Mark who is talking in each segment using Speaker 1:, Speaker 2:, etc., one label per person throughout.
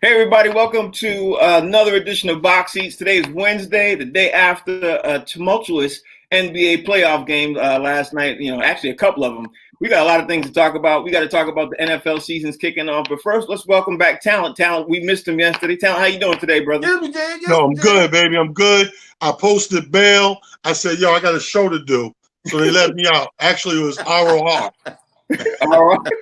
Speaker 1: Hey everybody, welcome to another edition of Box Seats. Today is Wednesday, the day after a tumultuous NBA playoff game last night. Actually a couple of them. We got a lot of things to talk about. We got to talk about the NFL season's kicking off. But first, let's welcome back Talent. Talent, we missed him yesterday. Talent, how you doing today, brother?
Speaker 2: No, I'm good, baby. I'm good. I posted bail. I said, I got a show to do. So they let me out. Actually, it was ROR.
Speaker 1: All right.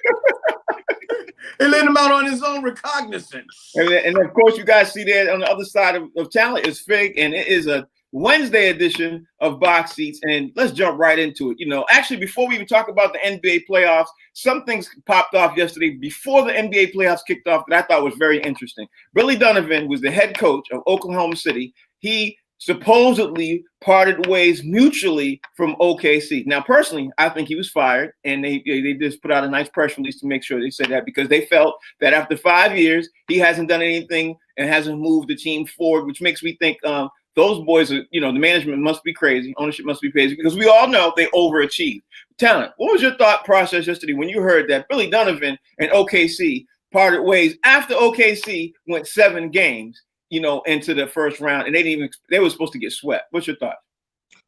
Speaker 3: They let him out on his own recognizance.
Speaker 1: And of course, you guys see there on the other side of Talent is Fig, and it is a Wednesday edition of Box Seats. And let's jump right into it. Actually, before we even talk about the NBA playoffs, some things popped off yesterday before the NBA playoffs kicked off that I thought was very interesting. Billy Donovan was the head coach of Oklahoma City. He supposedly parted ways mutually from OKC. Now, personally, I think he was fired, and they just put out a nice press release to make sure they said that because they felt that after 5 years, he hasn't done anything and hasn't moved the team forward, which makes me think those boys are, the management must be crazy, ownership must be crazy, because we all know they overachieved. Talent, what was your thought process yesterday when you heard that Billy Donovan and OKC parted ways after OKC went 7 games? Into the first round, and they were supposed to get swept. What's your thought?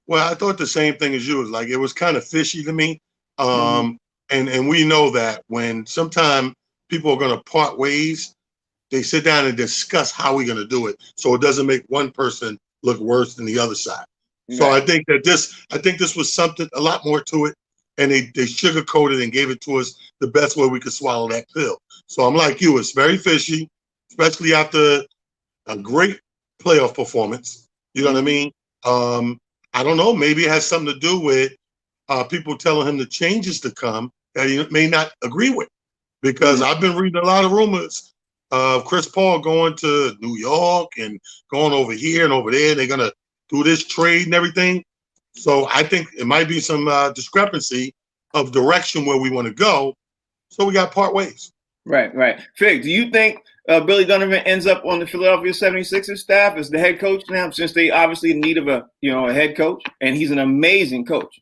Speaker 2: Well, I thought the same thing as you. It was kind of fishy to me. And we know that when sometimes people are going to part ways, they sit down and discuss how we're going to do it, so it doesn't make one person look worse than the other side. Right. So I think this was something a lot more to it, and they sugarcoated and gave it to us the best way we could swallow that pill. So I'm like you, it's very fishy, especially after a great playoff performance. You know what I mean? I don't know. Maybe it has something to do with people telling him the changes to come that he may not agree with. Because I've been reading a lot of rumors of Chris Paul going to New York and going over here and over there. They're going to do this trade and everything. So I think it might be some discrepancy of direction where we want to go. So we got part ways.
Speaker 1: Right. Fig, do you think Billy Donovan ends up on the Philadelphia 76ers staff as the head coach now, since they obviously in need of a head coach, and he's an amazing coach?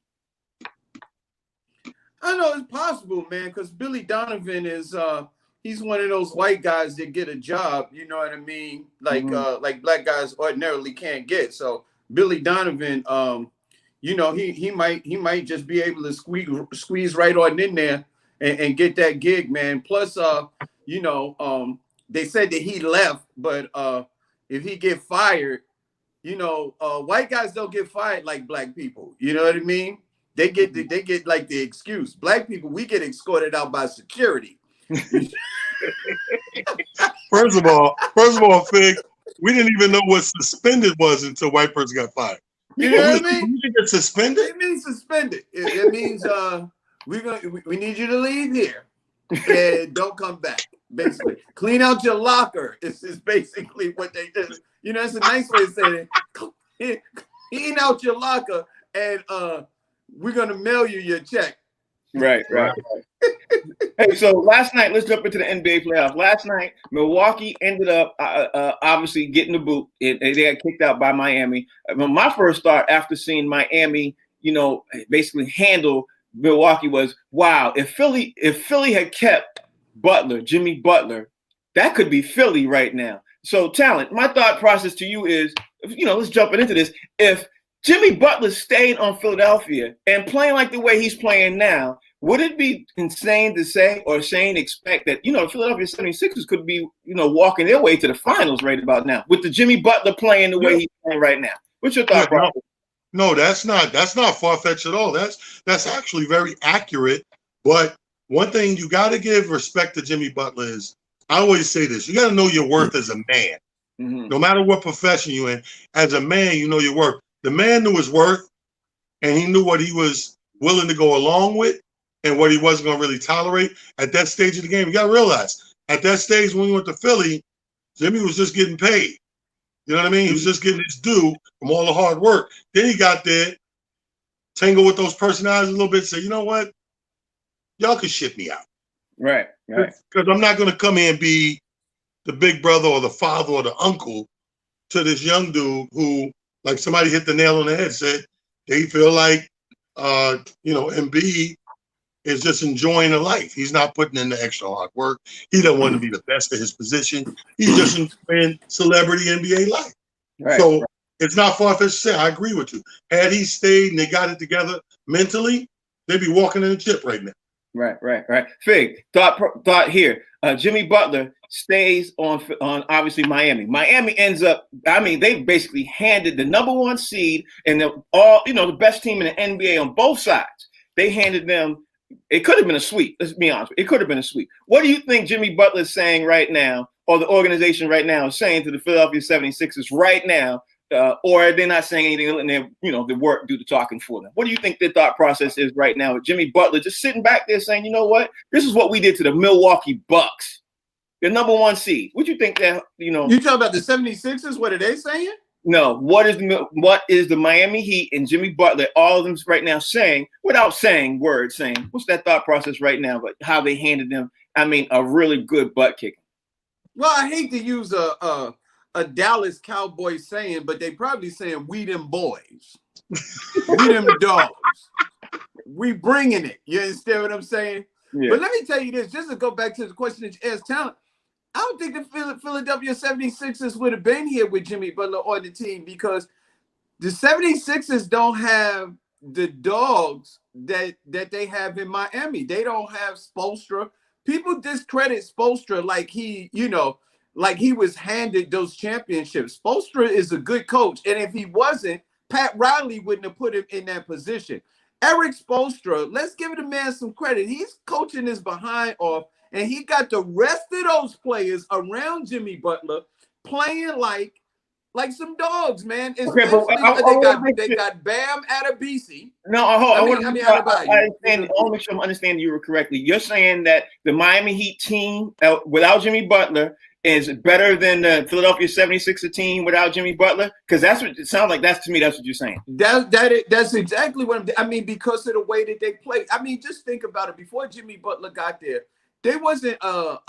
Speaker 3: I know it's possible, man, because Billy Donovan is he's one of those white guys that get a job, you know what I mean? Like black guys ordinarily can't get. So Billy Donovan, he might just be able to squeeze right on in there and get that gig, man. Plus, they said that he left, but if he get fired, white guys don't get fired like black people. You know what I mean? They get like the excuse. Black people, we get escorted out by security.
Speaker 2: First of all, Fig, we didn't even know what suspended was until white person got fired.
Speaker 3: You know what I mean?
Speaker 2: You get suspended?
Speaker 3: It means suspended. It means we need you to leave here and don't come back. Basically, clean out your locker. This is basically what they do. It's a nice way of saying it. Clean out your locker, and we're gonna mail you your check.
Speaker 1: Right. Hey, so last night, let's jump into the NBA playoffs. Last night, Milwaukee ended up obviously getting the boot. They got kicked out by Miami. My first thought after seeing Miami, basically handle Milwaukee was, wow, if Philly had kept Jimmy Butler, that could be Philly right now. So, Talent, my thought process to you is, let's jump into this. If Jimmy Butler stayed on Philadelphia and playing like the way he's playing now, would it be insane to say or expect that, Philadelphia 76ers could be, walking their way to the finals right about now with the Jimmy Butler playing the way he's playing right now? What's your thought process?
Speaker 2: No, that's not far-fetched at all. That's actually very accurate. But one thing you got to give respect to Jimmy Butler is, I always say this, you got to know your worth as a man. Mm-hmm. No matter what profession you're in, as a man, you know your worth. The man knew his worth, and he knew what he was willing to go along with and what he wasn't going to really tolerate at that stage of the game. You got to realize, at that stage when we went to Philly, Jimmy was just getting paid. You know what I mean? He was just getting his due from all the hard work. Then he got there, tangled with those personalities a little bit, say, you know what? Y'all can ship me out.
Speaker 1: Right.
Speaker 2: Because I'm not going to come here and be the big brother or the father or the uncle to this young dude who, like somebody hit the nail on the head, said they feel like, Embiid is just enjoying the life. He's not putting in the extra hard work. He doesn't want to be the best of his position. He's just enjoying celebrity NBA life.
Speaker 1: Right.
Speaker 2: So it's not far-fetched to say, I agree with you. Had he stayed and they got it together mentally, they'd be walking in the chip right now.
Speaker 1: Right. Fig, thought here. Jimmy Butler stays on obviously Miami. Miami ends up, they basically handed the number 1 seed and the best team in the NBA on both sides. They handed them, it could have been a sweep. Let's be honest. It could have been a sweep. What do you think Jimmy Butler is saying right now, or the organization right now is saying to the Philadelphia 76ers right now, or they're not saying anything, and they're, the work do the talking for them? What do you think their thought process is right now with Jimmy Butler just sitting back there saying, you know what, this is what we did to the Milwaukee Bucks, the number 1 seed? What do you think that,
Speaker 3: You talking about the 76ers? What are they saying?
Speaker 1: No, what is the Miami Heat and Jimmy Butler, all of them right now saying, without saying words, saying, what's that thought process right now, but how they handed them, a really good butt kicking?
Speaker 3: Well, I hate to use a Dallas Cowboys saying, but they probably saying, we them boys. We them dogs. We bringing it. You understand what I'm saying?
Speaker 1: Yeah.
Speaker 3: But let me tell you this, just to go back to the question that you asked, Talent, I don't think the Philadelphia 76ers would have been here with Jimmy Butler on the team, because the 76ers don't have the dogs that they have in Miami. They don't have Spoelstra. People discredit Spoelstra like he was handed those championships. Spoelstra is a good coach, and if he wasn't, Pat Riley wouldn't have put him in that position. Eric Spoelstra, let's give the man some credit. He's coaching his behind off, and he got the rest of those players around Jimmy Butler playing like some dogs, man.
Speaker 1: Okay,
Speaker 3: They got Bam Adebisi.
Speaker 1: No, I want to make sure I'm understanding you correctly. You're saying that the Miami Heat team without Jimmy Butler is better than the Philadelphia 76er team without Jimmy Butler? Because that's what it sounds like. That's what you're saying.
Speaker 3: That's exactly what because of the way that they play. Just think about it. Before Jimmy Butler got there, they wasn't a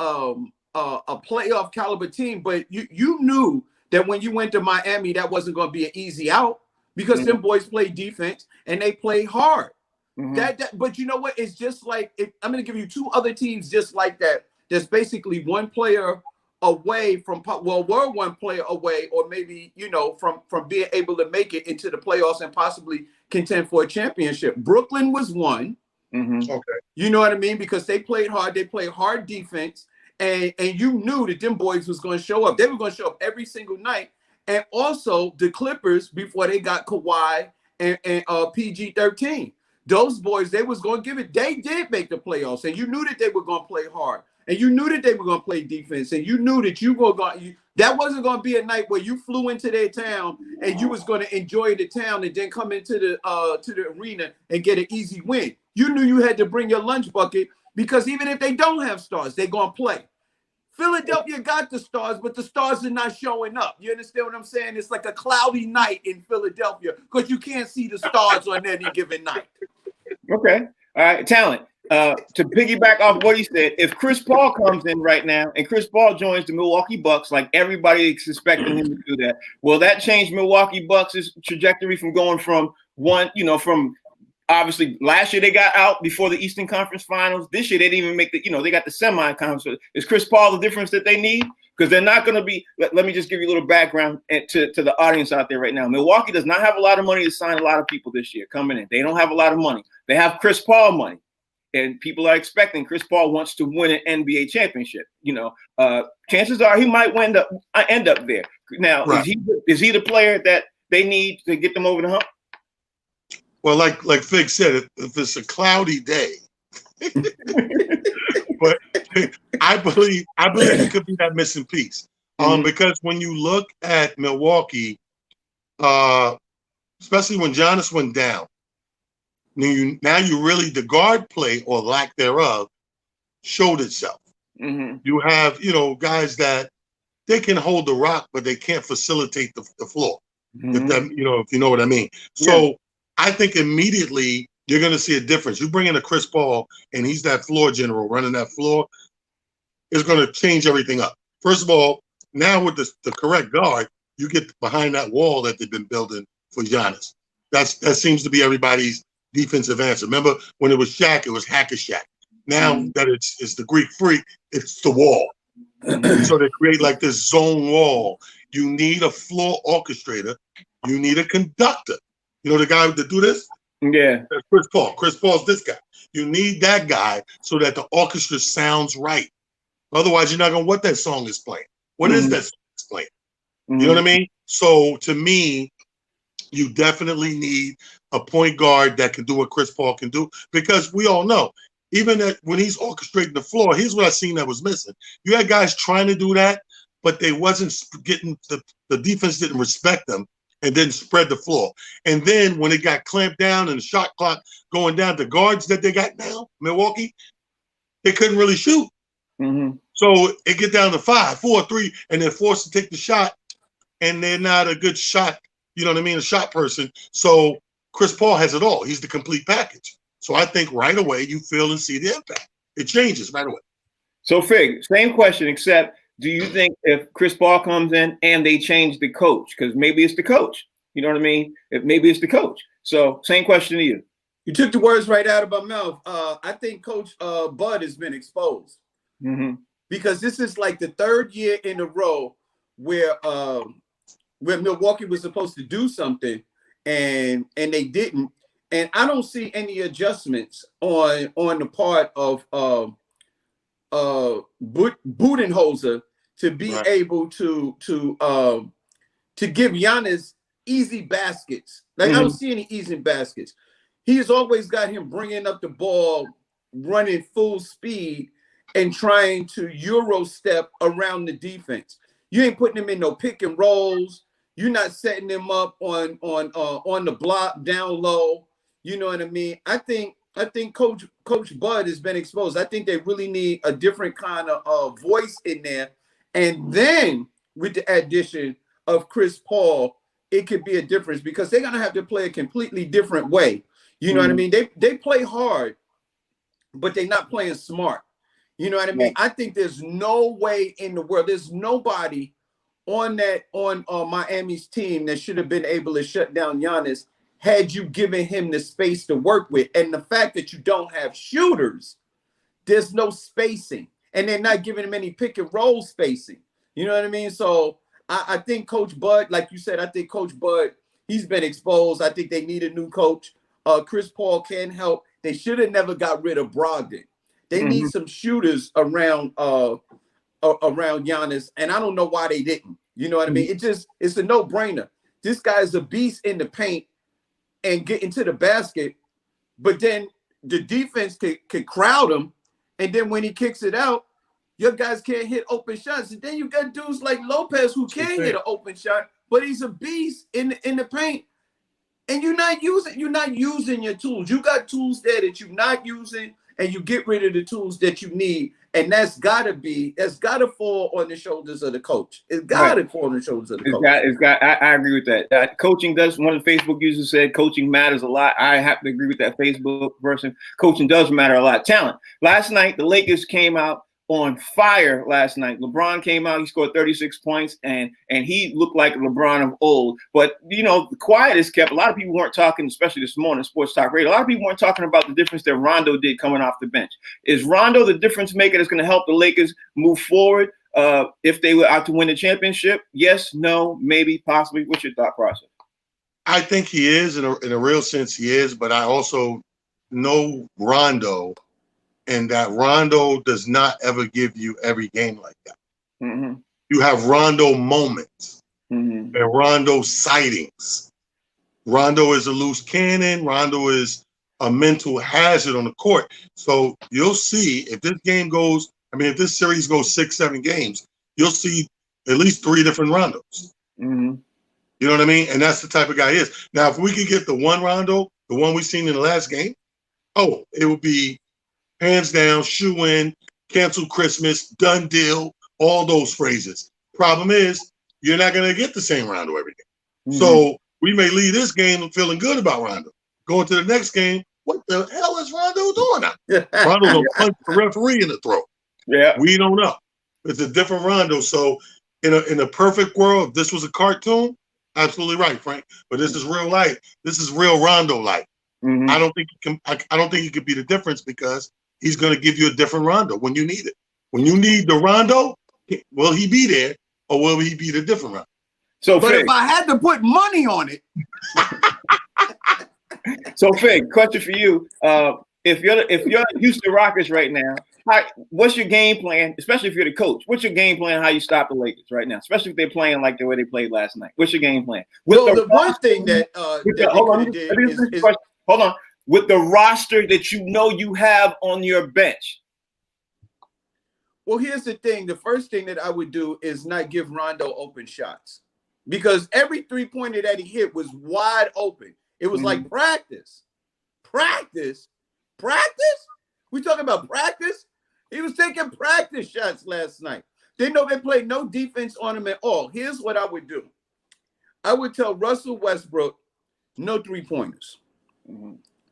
Speaker 3: playoff caliber team, but you knew that when you went to Miami, that wasn't going to be an easy out, because them boys play defense and they play hard. But you know what? It's just like, I'm going to give you 2 other teams just like that. There's basically one player away from, we're one player away, or maybe, from being able to make it into the playoffs and possibly contend for a championship. Brooklyn was one.
Speaker 2: Okay.
Speaker 3: You know what I mean? Because they played hard. They played hard defense. And you knew that them boys was going to show up. They were going to show up every single night. And also the Clippers, before they got Kawhi and PG-13, those boys, they was going to give it. They did make the playoffs, and you knew that they were going to play hard, and you knew that they were going to play defense, and you knew that that wasn't going to be a night where you flew into their town and you was going to enjoy the town and then come into the arena and get an easy win. You knew you had to bring your lunch bucket, because even if they don't have stars, they're going to play. Philadelphia got the stars, but the stars are not showing up. You understand what I'm saying? It's like a cloudy night in Philadelphia because you can't see the stars on any given night.
Speaker 1: Okay. All right. Talent. To piggyback off what he said, if Chris Paul comes in right now and Chris Paul joins the Milwaukee Bucks, like everybody is expecting him to do that, will that change Milwaukee Bucks' trajectory from going from from obviously last year they got out before the Eastern Conference Finals. This year they didn't even make they got the semi-conference. Is Chris Paul the difference that they need? Because they're not going to be. Let me just give you a little background to the audience out there right now. Milwaukee does not have a lot of money to sign a lot of people this year coming in. They don't have a lot of money. They have Chris Paul money, and people are expecting Chris Paul wants to win an NBA championship. Chances are he might end up there. Now, right. Is he the player that they need to get them over the hump?
Speaker 2: Well, like Fig said, if it's a cloudy day, but I believe it could be that missing piece. Because when you look at Milwaukee, especially when Giannis went down, now you really, the guard play or lack thereof showed itself. Mm-hmm. You have guys that they can hold the rock, but they can't facilitate the floor. Mm-hmm. If you know what I mean. So. Yeah. I think immediately you're going to see a difference. You bring in a Chris Paul, and he's that floor general running that floor. It's going to change everything up. First of all, now with the correct guard, you get behind that wall that they've been building for Giannis. That seems to be everybody's defensive answer. Remember when it was Shaq, it was Hack-a-Shaq. Now that it's the Greek Freak, it's the wall. So they create like this zone wall. You need a floor orchestrator. You need a conductor. You know the guy that do this?
Speaker 1: Yeah.
Speaker 2: That's Chris Paul. Chris Paul's this guy. You need that guy so that the orchestra sounds right. Otherwise, you're not going to what that song is playing. What is that song is playing? You know what I mean? So to me, you definitely need a point guard that can do what Chris Paul can do, because we all know, even that when he's orchestrating the floor, here's what I seen that was missing. You had guys trying to do that, but they wasn't getting the defense didn't respect them and didn't spread the floor. And then when it got clamped down and the shot clock going down, the guards that they got now, Milwaukee, they couldn't really shoot. So it get down to 5, 4, 3, and they're forced to take the shot, and they're not a good shot, you know what I mean, a shot person. So Chris Paul has it all. He's the complete package. So I think right away you feel and see the impact. It changes right away.
Speaker 1: So Fig, same question, except do you think if Chris Paul comes in and they change the coach, because maybe it's the coach, you know what I mean? Maybe it's the coach. So same question to you.
Speaker 3: You took the words right out of my mouth. I think Coach Bud has been exposed. Because this is like the third year in a row where Milwaukee was supposed to do something and they didn't. And I don't see any adjustments on the part of Budenholzer to be able to give Giannis easy baskets. Like I don't see any easy baskets. He's always got him bringing up the ball, running full speed, and trying to Euro step around the defense. You ain't putting him in no pick and rolls. You're not setting him up on the block down low. You know what I mean? I think Coach Bud has been exposed. I think they really need a different kind of voice in there. And then with the addition of Chris Paul, it could be a difference, because they're gonna have to play a completely different way. You know what I mean? They play hard, but they're not playing smart. You know what I mean? I think there's no way in the world, there's nobody on Miami's team that should have been able to shut down Giannis had you given him the space to work with. And the fact that you don't have shooters, there's no spacing. And they're not giving him any pick and roll spacing. You know what I mean? So I think Coach Bud, like you said, I think Coach Bud, he's been exposed. I think they need a new coach. Chris Paul can help. They should have never got rid of Brogdon. They need some shooters around Giannis, and I don't know why they didn't. You know what I mean? It's a no-brainer. This guy's a beast in the paint and get into the basket, but then the defense could crowd him, and then when he kicks it out, your guys can't hit open shots. And then you got dudes like Lopez who can hit an open shot, but he's a beast in the paint. And you're not using your tools. You got tools there that you're not using, and you get rid of the tools that you need. And that's gotta fall on the shoulders of the coach. It's gotta fall on the shoulders of the coach.
Speaker 1: I agree with that. Coaching does. One of the Facebook users said coaching matters a lot. I have to agree with that Facebook person. Coaching does matter a lot. Talent. Last night, the Lakers came out on fire last night. LeBron came out, he scored 36 points, and he looked like LeBron of old. But, you know, the quiet is kept. A lot of people weren't talking, especially this morning, Sports Talk Radio. A lot of people weren't talking about the difference that Rondo did coming off the bench. Is Rondo the difference maker that's going to help the Lakers move forward if they were out to win the championship? Yes, no, maybe, possibly. What's your thought process?
Speaker 2: I think he is, in a real sense he is, but I also know Rondo, and that Rondo does not ever give you every game like that. You have Rondo moments and Rondo sightings. Rondo is a loose cannon. Rondo is a mental hazard on the court. So you'll see if this series goes 6-7 games, you'll see at least 3 different Rondos. You know what I mean? And that's the type of guy he is. Now, if we could get the one Rondo, the one we seen in the last game, it would be hands down, shoe in, cancel Christmas, done deal, all those phrases. Problem is, you're not going to get the same Rondo every game. So we may leave this game feeling good about Rondo. Going to the next game, what the hell is Rondo doing now? Rondo will punch the referee in the throat.
Speaker 1: Yeah.
Speaker 2: We don't know. It's a different Rondo. So in a perfect world, if this was a cartoon, absolutely right, Frank. But this is real life. This is real Rondo life.
Speaker 1: Mm-hmm.
Speaker 2: I don't think I don't think he could be the difference because he's going to give you a different Rondo when you need it. When you need the Rondo, will he be there or will he be the different Rondo?
Speaker 1: So,
Speaker 3: but
Speaker 1: Fig,
Speaker 3: if I had to put money on it,
Speaker 1: so Fig, question for you: if you're Houston Rockets right now, what's your game plan? Especially if you're the coach, what's your game plan? How you stop the Lakers right now? Especially if they're playing like the way they played last night. What's your game plan?
Speaker 3: Well, the one thing that
Speaker 1: hold on. With the roster that you know you have on your bench.
Speaker 3: Well, here's the thing. The first thing that I would do is not give Rondo open shots because every three-pointer that he hit was wide open. It was like practice. Practice? We talking about practice? He was taking practice shots last night. They know they played no defense on him at all. Here's what I would do. I would tell Russell Westbrook, no three-pointers.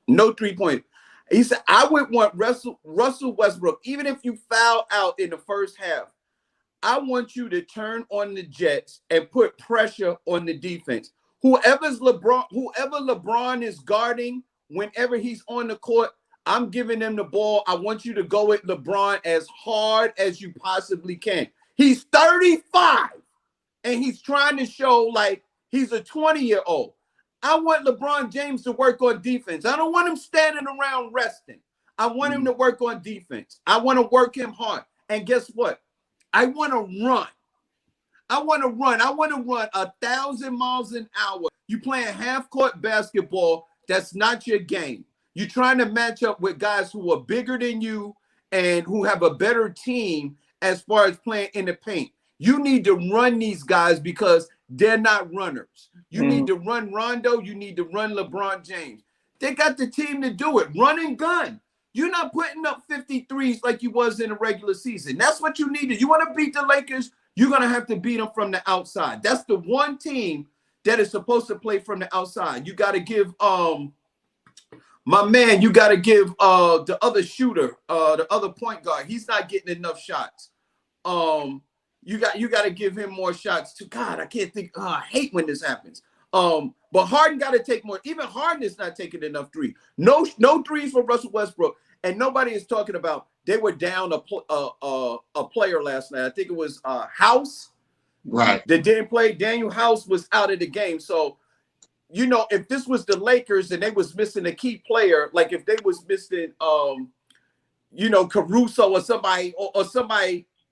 Speaker 3: No three-pointers. He said, I would want Russell Westbrook, even if you foul out in the first half, I want you to turn on the Jets and put pressure on the defense. Whoever LeBron is guarding, whenever he's on the court, I'm giving them the ball. I want you to go at LeBron as hard as you possibly can. He's 35, and he's trying to show like he's a 20-year-old. I want LeBron James to work on defense. I don't want him standing around resting. I want him to work on defense. I want to work him hard. And guess what? I want to run. I want to run 1,000 miles an hour. You playing half-court basketball, that's not your game. You're trying to match up with guys who are bigger than you and who have a better team as far as playing in the paint. You need to run these guys because they're not runners. You need to run Rondo. You need to run LeBron James. They got the team to do it. Run and gun. You're not putting up 53s like you was in the regular season. That's what you needed. You want to beat the Lakers, you're going to have to beat them from the outside. That's the one team that is supposed to play from the outside. You got to give my man, you got to give the other shooter, the other point guard. He's not getting enough shots. You got to give him more shots too. God, I can't think. I hate when this happens. But Harden got to take more. Even Harden is not taking enough threes. No threes for Russell Westbrook. And nobody is talking about they were down a player last night. I think it was House.
Speaker 2: Right.
Speaker 3: That didn't play. Daniel House was out of the game. So, you know, if this was the Lakers and they was missing a key player, like if they was missing, you know, Caruso or somebody,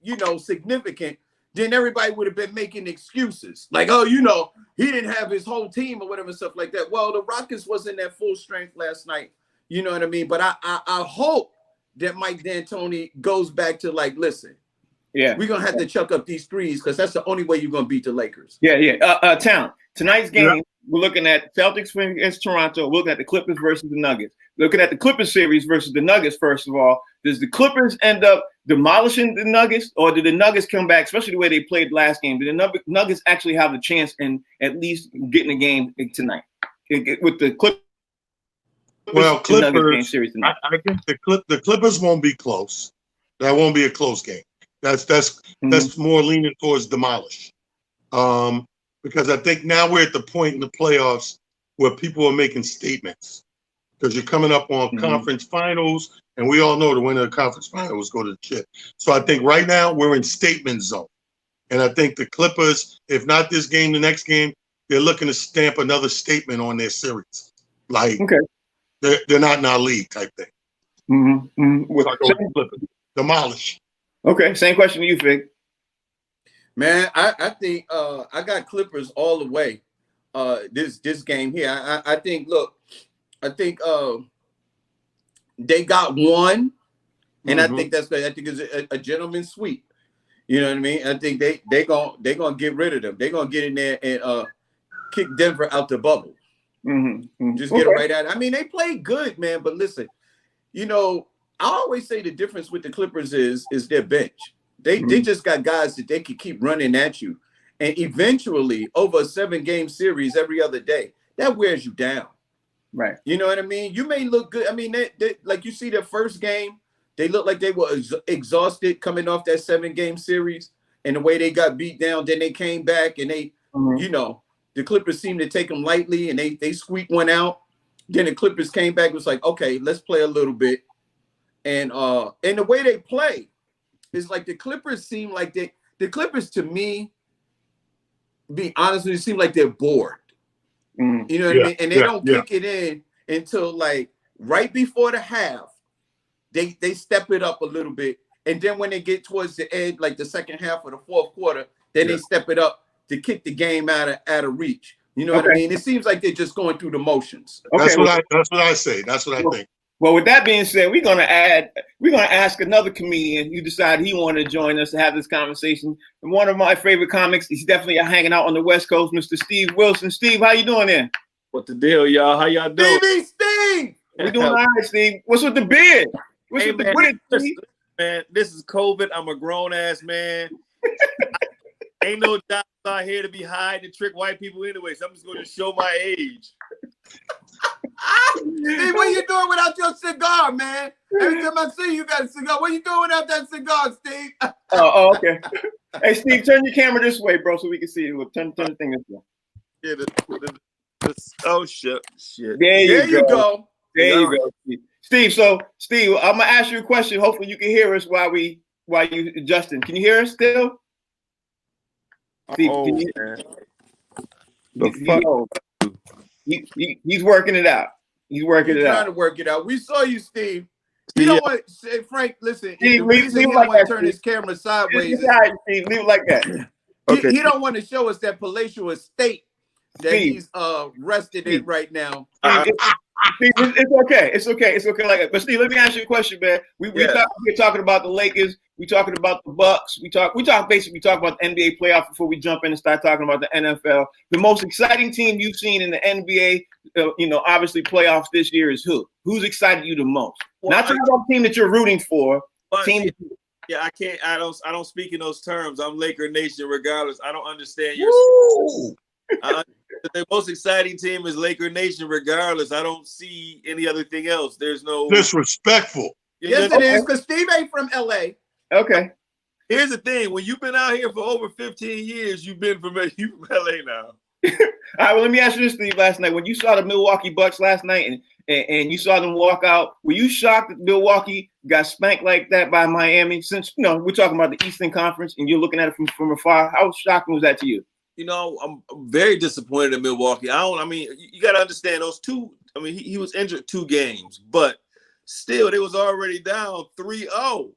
Speaker 3: you know, significant, then everybody would have been making excuses. Like, oh, you know, he didn't have his whole team or whatever, stuff like that. Well, the Rockets wasn't at full strength last night. You know what I mean? But I hope that Mike D'Antoni goes back to like, listen, we're going to have to chuck up these threes because that's the only way you're going to beat the Lakers.
Speaker 1: Talent. Tonight's game, we're looking at Celtics against Toronto. We're looking at the Clippers versus the Nuggets. Looking at the Clippers series versus the Nuggets, first of all, does the Clippers end up demolishing the Nuggets, or did the Nuggets come back, especially the way they played last game? Did the Nuggets actually have a chance in at least getting a game tonight with the Clippers?
Speaker 2: Well, Clippers, I think the Clippers won't be close. That won't be a close game. That's more leaning towards demolish. Because I think now we're at the point in the playoffs where people are making statements. Because you're coming up on conference finals, and we all know the winner of the conference finals go to the chip. So I think right now we're in statement zone. And I think the Clippers, if not this game, the next game, they're looking to stamp another statement on their series. Like, they're not in our league type thing. Demolish.
Speaker 1: Okay, same question to you, Fig.
Speaker 3: Man, I think I got Clippers all the way. This game here, I think. Look, I think they got one, and I think that's. I think it's a gentleman's sweep. You know what I mean? I think they gonna get rid of them. They're gonna get in there and kick Denver out the bubble. Just get it right out. I mean, they play good, man. But listen, you know, I always say the difference with the Clippers is their bench. They just got guys that they can keep running at you. And eventually, over a 7-game series every other day, that wears you down.
Speaker 1: Right.
Speaker 3: You know what I mean? You may look good. I mean, they like you see their first game, they looked like they were exhausted coming off that 7-game series. And the way they got beat down, then they came back and they, you know, the Clippers seemed to take them lightly and they squeaked one out. Then the Clippers came back. It was like, okay, let's play a little bit. And the way they play is like the Clippers seem like the Clippers to me, be honest with you, seem like they're bored. You know what I mean? And they don't kick it in until like right before the half. They step it up a little bit. And then when they get towards the end, like the second half of the fourth quarter, then they step it up to kick the game out of reach. You know what I mean? It seems like they're just going through the motions.
Speaker 2: That's what I say. That's what I think.
Speaker 1: Well, with that being said, we're gonna ask another comedian who decided he wanted to join us to have this conversation. And one of my favorite comics, he's definitely hanging out on the West Coast, Mr. Steve Wilson. Steve, how you doing there?
Speaker 4: What the deal, y'all? How y'all doing?
Speaker 3: Steve!
Speaker 1: We're doing all right, Steve. What's with the beard? What's with the beard, Steve?
Speaker 4: Man, this is COVID. I'm a grown ass man. Ain't no jobs out here to be hiding to trick white people anyway. So I'm just going to show my age.
Speaker 3: Steve, what are you doing without your cigar, man? Every time I see you got a cigar. What are you doing without that cigar, Steve?
Speaker 1: Oh, okay. Hey, Steve, turn your camera this way, bro, so we can see you. Look, turn the thing this way.
Speaker 4: Yeah, oh shit.
Speaker 1: There you go. There you
Speaker 4: go.
Speaker 1: go, Steve. So, Steve, I'm gonna ask you a question. Hopefully, you can hear us while you adjusting. Can you hear us still? Steve, can you, he's working it out. He's working it out.
Speaker 3: Trying to work it out. We saw you, Steve. He don't want say, Frank. Listen,
Speaker 1: Steve,
Speaker 3: the reason he don't want to turn his camera sideways.
Speaker 1: Leave it like that.
Speaker 3: He don't want to show us that palatial estate that he's rested in right now.
Speaker 1: Steve, it's okay. It's okay. Like, but Steve, let me ask you a question, man. We're talking about the Lakers. We're talking about the Bucks. We talk about the NBA playoffs before we jump in and start talking about the NFL. The most exciting team you've seen in the NBA, obviously playoffs this year is who? Who's excited you the most? Well, not talking about the team that you're rooting for.
Speaker 4: Yeah, I can't. I don't speak in those terms. I'm Laker Nation, regardless. I don't understand your. The most exciting team is Laker Nation, regardless. I don't see any other thing else. There's no
Speaker 2: disrespectful.
Speaker 3: Yes, it is, because Steve ain't from LA.
Speaker 1: Okay.
Speaker 4: Here's the thing: when you've been out here for over 15 years, you from LA now.
Speaker 1: All right. Well, let me ask you this, Steve. Last night, when you saw the Milwaukee Bucks last night, and you saw them walk out, were you shocked that Milwaukee got spanked like that by Miami? Since we're talking about the Eastern Conference, and you're looking at it from afar, how shocking was that to you?
Speaker 4: I'm very disappointed in Milwaukee. You got to understand those two. He was injured 2 games, but still, they was already down 3-0.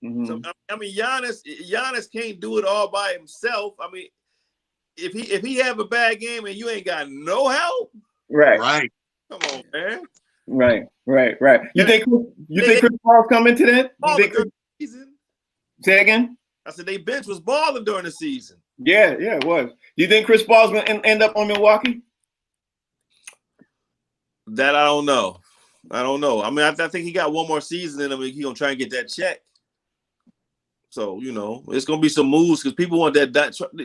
Speaker 4: Mm-hmm. So, Giannis can't do it all by himself. If he have a bad game and you ain't got no help,
Speaker 2: right.
Speaker 4: Come on, man.
Speaker 1: Right. You think Chris Paul's coming to that? Say again?
Speaker 4: I said they bench was balling during the season.
Speaker 1: Yeah, it was. Do you think Chris Paul's going to end up on Milwaukee?
Speaker 4: That I don't know. I think he got one more season in him. He's going to try and get that check. So, it's going to be some moves because people want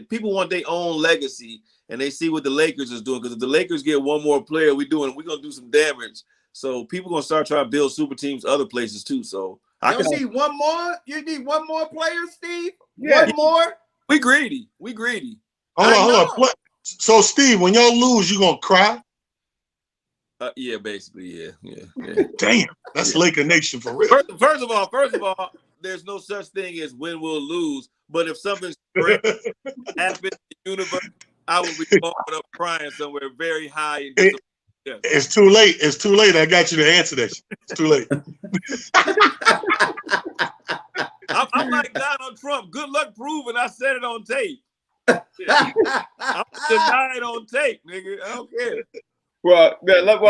Speaker 4: people want their own legacy, and they see what the Lakers is doing. Because if the Lakers get one more player, we're going to do some damage. So people going to start trying to build super teams other places too. So
Speaker 3: you need one more? You need one more player, Steve?
Speaker 1: Yeah.
Speaker 3: One more?
Speaker 4: We greedy.
Speaker 2: Hold on. So, Steve, when y'all lose, you going to cry?
Speaker 4: Yeah, basically, yeah.
Speaker 2: Damn, that's Laker Nation for real.
Speaker 4: First of all, there's no such thing as win, we'll lose. But if something great happens in the universe, I will be falling up crying somewhere very high.
Speaker 2: It's too late. It's too late. I got you to answer that. It's too late.
Speaker 4: I'm like Donald Trump. Good luck proving I said it on tape. I'm denied on tape, nigga. I don't care.
Speaker 1: Well,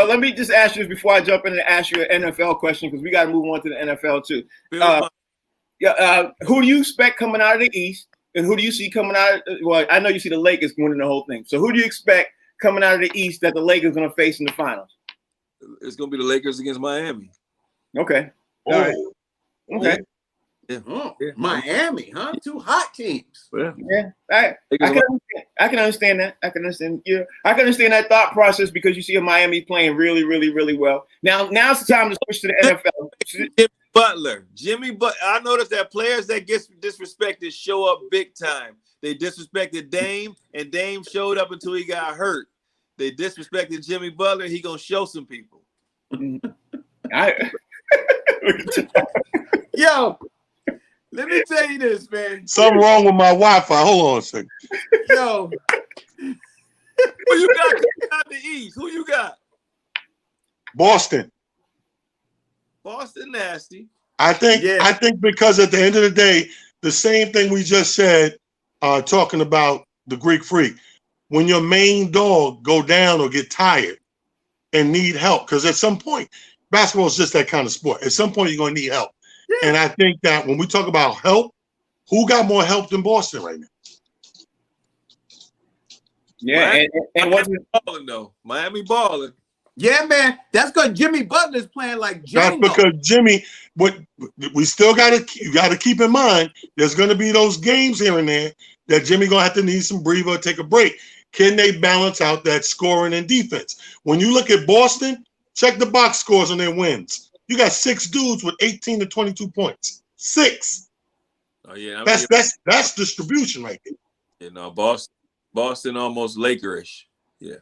Speaker 1: let me just ask you this before I jump in and ask you an NFL question, because we got to move on to the NFL too. Who do you expect coming out of the East, and who do you see coming out? Well, I know you see the Lakers winning the whole thing. So who do you expect coming out of the East that the Lakers are going to face in the finals?
Speaker 4: It's going to be the Lakers against Miami.
Speaker 1: Okay. All right. Okay.
Speaker 3: Yeah. Miami, huh? 2 hot teams.
Speaker 1: Yeah. I can understand that. I can understand. Yeah, I can understand that thought process because you see a Miami playing really, really, really well. Now's the time to switch to the NFL.
Speaker 4: Jimmy Butler. I noticed that players that get disrespected show up big time. They disrespected Dame, and Dame showed up until he got hurt. They disrespected Jimmy Butler. He gonna show some people.
Speaker 3: Yo, let me tell you this, man.
Speaker 2: Something wrong with my Wi-Fi. Hold on a second.
Speaker 3: Yo,
Speaker 4: Who you got out the East? Who you got?
Speaker 2: Boston.
Speaker 4: Boston nasty.
Speaker 2: I think because at the end of the day, the same thing we just said, talking about the Greek Freak. When your main dog go down or get tired and need help, because at some point, basketball is just that kind of sport. At some point, you're going to need help. Yeah. And I think that when we talk about help, who got more help than Boston right now?
Speaker 1: Yeah, and what's
Speaker 4: balling though? Miami balling.
Speaker 3: Yeah, man. That's because Jimmy Butler's playing like Django.
Speaker 2: That's because Jimmy. What we still you got to keep in mind. There's going to be those games here and there that Jimmy gonna have to need some breather or take a break. Can they balance out that scoring and defense? When you look at Boston, check the box scores on their wins. You got 6 dudes with 18 to 22 points. 6.
Speaker 4: Oh yeah,
Speaker 2: that's distribution right there.
Speaker 4: You know, Boston almost Lakerish. Yeah.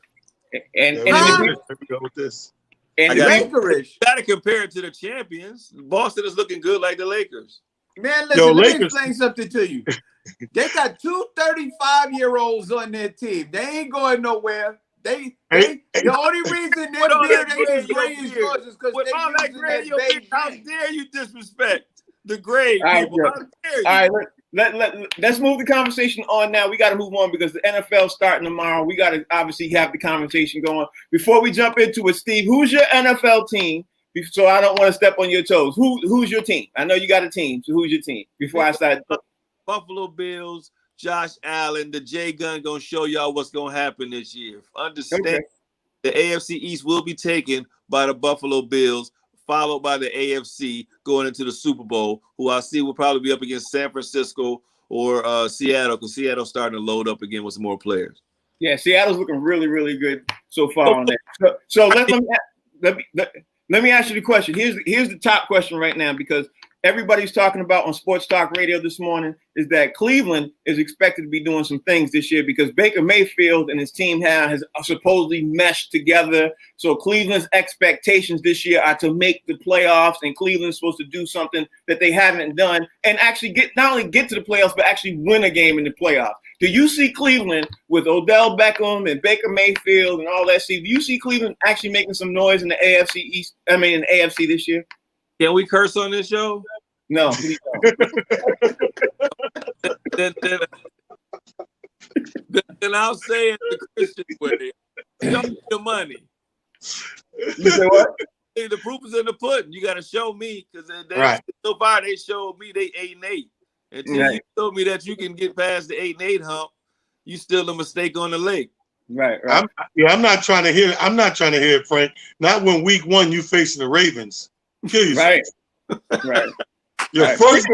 Speaker 1: And
Speaker 2: there we go with this.
Speaker 1: And
Speaker 3: Lakerish.
Speaker 4: Got to compare it to the champions. Boston is looking good like the Lakers.
Speaker 3: Man, listen, let me explain something to you. They got 2 35-year-olds on their team. They ain't going nowhere. The only reason they're being as great as yours is because they're using that baby.
Speaker 4: How dare you disrespect the grade people? How dare you?
Speaker 1: All right, let's move the conversation on now. We got to move on because the NFL starting tomorrow. We got to obviously have the conversation going. Before we jump into it, Steve, who's your NFL team? So I don't want to step on your toes. Who's your team? I know you got a team. So who's your team? Before I start.
Speaker 4: Buffalo Bills, Josh Allen, the J Gun gonna show y'all what's gonna happen this year. Understand, The AFC East will be taken by the Buffalo Bills, followed by the AFC going into the Super Bowl, who I see will probably be up against San Francisco or Seattle, because Seattle's starting to load up again with some more players.
Speaker 1: Yeah, Seattle's looking really, really good so far on that. So let me ask you the question. Here's the top question right now, because everybody's talking about on Sports Talk Radio this morning is that Cleveland is expected to be doing some things this year because Baker Mayfield and his team has supposedly meshed together. So Cleveland's expectations this year are to make the playoffs, and Cleveland's supposed to do something that they haven't done and actually not only get to the playoffs, but actually win a game in the playoffs. Do you see Cleveland with Odell Beckham and Baker Mayfield and all that? Do you see Cleveland actually making some noise in the AFC East? I mean, in the AFC this year?
Speaker 4: Can we curse on this show?
Speaker 1: No.
Speaker 4: then I'll say it the Christian way. Show me the money.
Speaker 1: You say what?
Speaker 4: The proof is in the pudding. You got to show me, because so far they showed me they 8-8. Until you told me that you can get past the 8-8 hump, you still a mistake on the lake.
Speaker 1: Right.
Speaker 2: I'm not trying to hear it, Frank. Not when week 1 you facing the Ravens.
Speaker 1: Right.
Speaker 2: First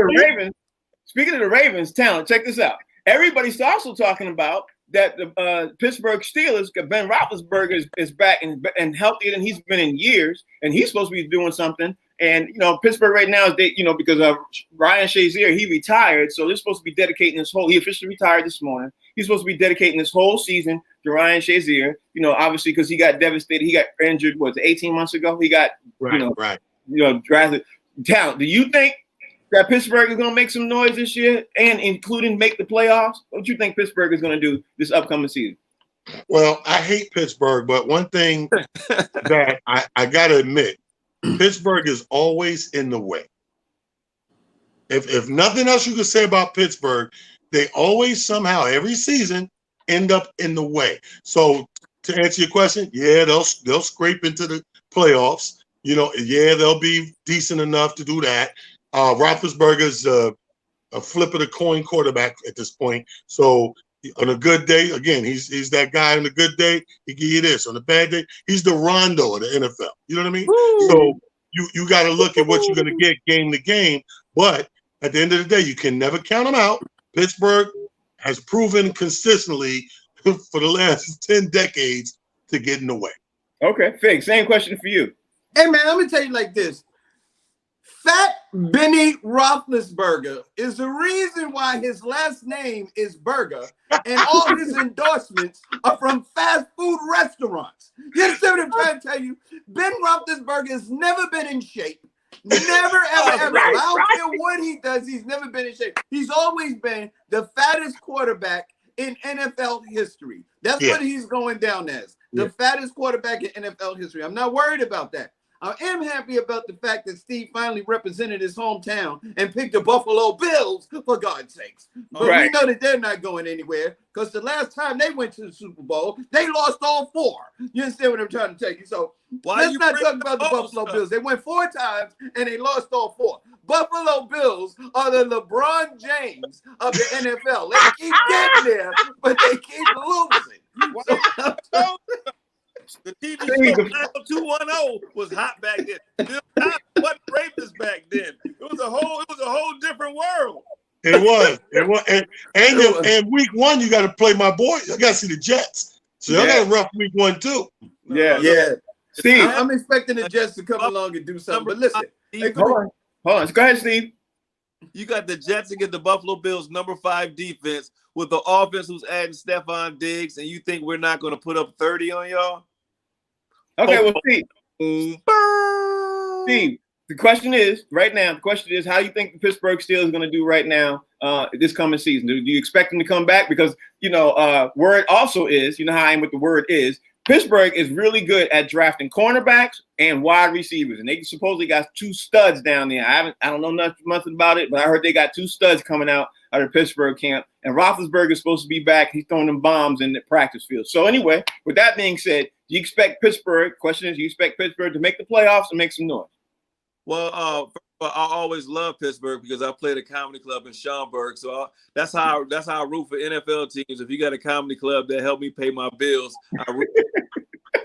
Speaker 1: Speaking of the Ravens talent, check this out. Everybody's also talking about that the Pittsburgh Steelers, Ben Roethlisberger is back and healthier than he's been in years, and he's supposed to be doing something. And Pittsburgh right now is because of Ryan Shazier, he retired, so they're supposed to be dedicating he officially retired this morning. He's supposed to be dedicating this whole season to Ryan Shazier. Obviously because he got devastated. He got injured 18 months ago. He got drafted. Talent. Do you think that Pittsburgh is going to make some noise this year and including make the playoffs? What do you think Pittsburgh is going to do this upcoming season?
Speaker 2: Well, I hate Pittsburgh, but one thing that I got to admit, Pittsburgh is always in the way. If nothing else you can say about Pittsburgh, they always somehow every season end up in the way. So to answer your question, they'll scrape into the playoffs. They'll be decent enough to do that. Roethlisberger's a flip of the coin quarterback at this point. So on a good day, again, he's that guy on a good day, he give you this. On a bad day, he's the Rondo of the NFL. You know what I mean? Woo! So you got to look at what you're going to get game to game. But at the end of the day, you can never count them out. Pittsburgh has proven consistently for the last 10 decades to get in the way.
Speaker 1: Okay, Fig, same question for you.
Speaker 3: Hey, man, I'm going to tell you like this. Fat Benny Roethlisberger is the reason why his last name is Burger, and all his endorsements are from fast food restaurants. You understand what I'm trying to tell you? Ben Roethlisberger has never been in shape. Never, ever, ever. I don't care what he does. He's never been in shape. He's always been the fattest quarterback in NFL history. That's what he's going down as. The fattest quarterback in NFL history. I'm not worried about that. I am happy about the fact that Steve finally represented his hometown and picked the Buffalo Bills, for God's sakes. But we know that they're not going anywhere because the last time they went to the Super Bowl, they lost all 4. You understand what I'm trying to tell you? So let's not talk about the Buffalo Bills. They went 4 times and they lost all 4. Buffalo Bills are the LeBron James of the NFL. They keep getting there, but they keep losing.
Speaker 4: The TV show 90210 was hot back then. Bill Cosby wasn't rapist back then. It was a whole different world.
Speaker 2: It was. And week 1, you got to play my boy. I got to see the Jets. So y'all got a rough week 1 too.
Speaker 3: Yeah.
Speaker 1: Steve,
Speaker 3: I'm expecting the Jets to come along and do something. But listen,
Speaker 1: hold on. Go ahead, Steve.
Speaker 4: You got the Jets against the Buffalo Bills number 5 defense with the offense who's adding Stephon Diggs, and you think we're not going to put up 30 on y'all?
Speaker 1: Okay, well, Steve, the question is how you think the Pittsburgh Steelers are going to do right now this coming season? Do you expect them to come back? Because, word also is, how I am with the word is, Pittsburgh is really good at drafting cornerbacks and wide receivers, and they supposedly got 2 studs down there. I don't know nothing about it, but I heard they got 2 studs coming out of Pittsburgh camp, and Roethlisberger is supposed to be back. He's throwing them bombs in the practice field. So anyway, with that being said, do you expect Pittsburgh to make the playoffs and make some noise?
Speaker 4: Well, I always love Pittsburgh because I played a comedy club in Schaumburg. So that's how I root for NFL teams. If you got a comedy club that helped me pay my bills, I root.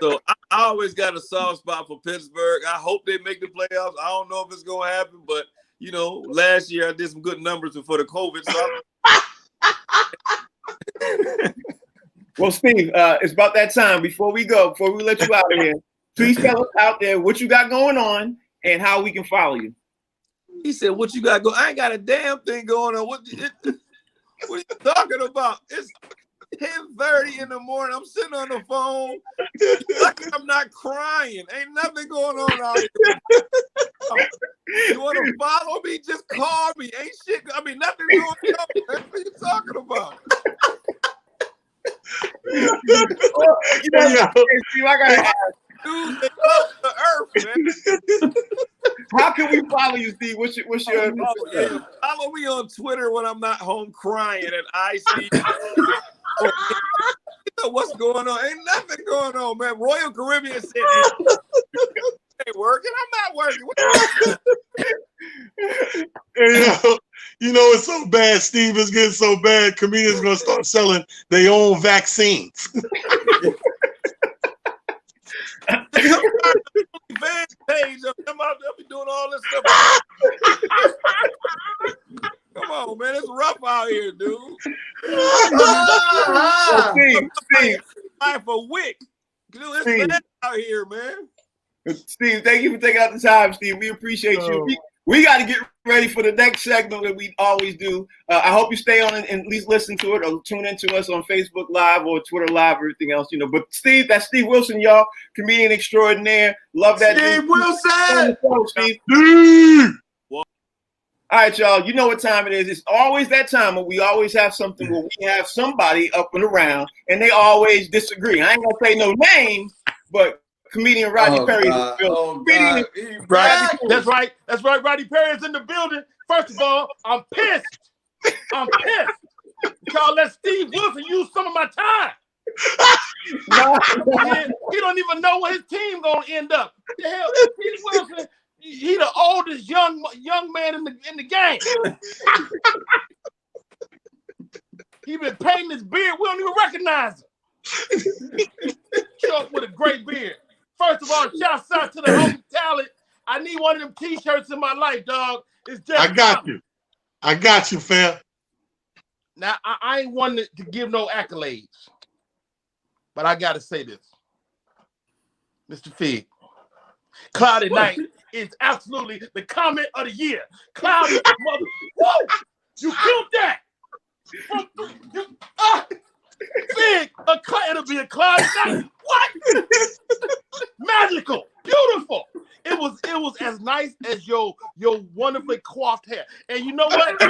Speaker 4: So I always got a soft spot for Pittsburgh. I hope they make the playoffs. I don't know if it's going to happen, but, last year I did some good numbers before the COVID. So
Speaker 1: Well, Steve, it's about that time. Before we let you out of here, please tell us out there what you got going on and how we can follow you.
Speaker 4: He said, "What you got going? I ain't got a damn thing going on. What are you talking about? It's 10:30 in the morning. I'm sitting on the phone. Like I'm not crying. Ain't nothing going on out here. You want to follow me? Just call me. Ain't shit. I mean, nothing going on. What are you talking about?"
Speaker 1: I gotta ask.
Speaker 4: Dude, they love the earth, man.
Speaker 1: How can we follow you, Steve? What's your
Speaker 4: Follow me on Twitter when I'm not home crying and I see what's going on. Ain't nothing going on, man. Royal Caribbean said ain't working. I'm not working.
Speaker 2: It's so bad, Steve. It's getting so bad. Comedians gonna start selling their own vaccines.
Speaker 4: Van page of them out there be doing all this stuff. Come on, man. It's rough out here, dude.
Speaker 1: Steve.
Speaker 4: For Wick. Dude, it's bad out here, man.
Speaker 1: Steve, thank you for taking out the time, Steve. We appreciate you. We got to get ready for the next segment that we always do. I hope you stay on and at least listen to it or tune into us on Facebook Live or Twitter Live or everything else, But Steve, that's Steve Wilson, y'all. Comedian extraordinaire. Love that.
Speaker 3: Steve Wilson.
Speaker 1: Steve. All right, y'all. You know what time it is. It's always that time when we always have something where we have somebody up and around and they always disagree. I ain't going to say no names, but comedian Rodney Perry is in the building.
Speaker 5: Right. That's right. Rodney Perry is in the building. First of all, I'm pissed. Y'all let Steve Wilson use some of my time. He don't even know where his team gonna end up. The hell, Steve Wilson, he the oldest young man in the game. He been painting his beard. We don't even recognize him. Show up with a great beard. First of all, shouts out to the homie talent. I need one of them T-shirts in my life, dog. It's just
Speaker 2: I got you, fam.
Speaker 5: Now, I ain't one to give no accolades, but I got to say this. Mr. Fig, Cloudy night is absolutely the comment of the year. Cloudy mother. Whoa! You killed that. Big. It'll be a cloudy night. What? Magical. Beautiful. It was as nice as your wonderfully coiffed hair. And you know what?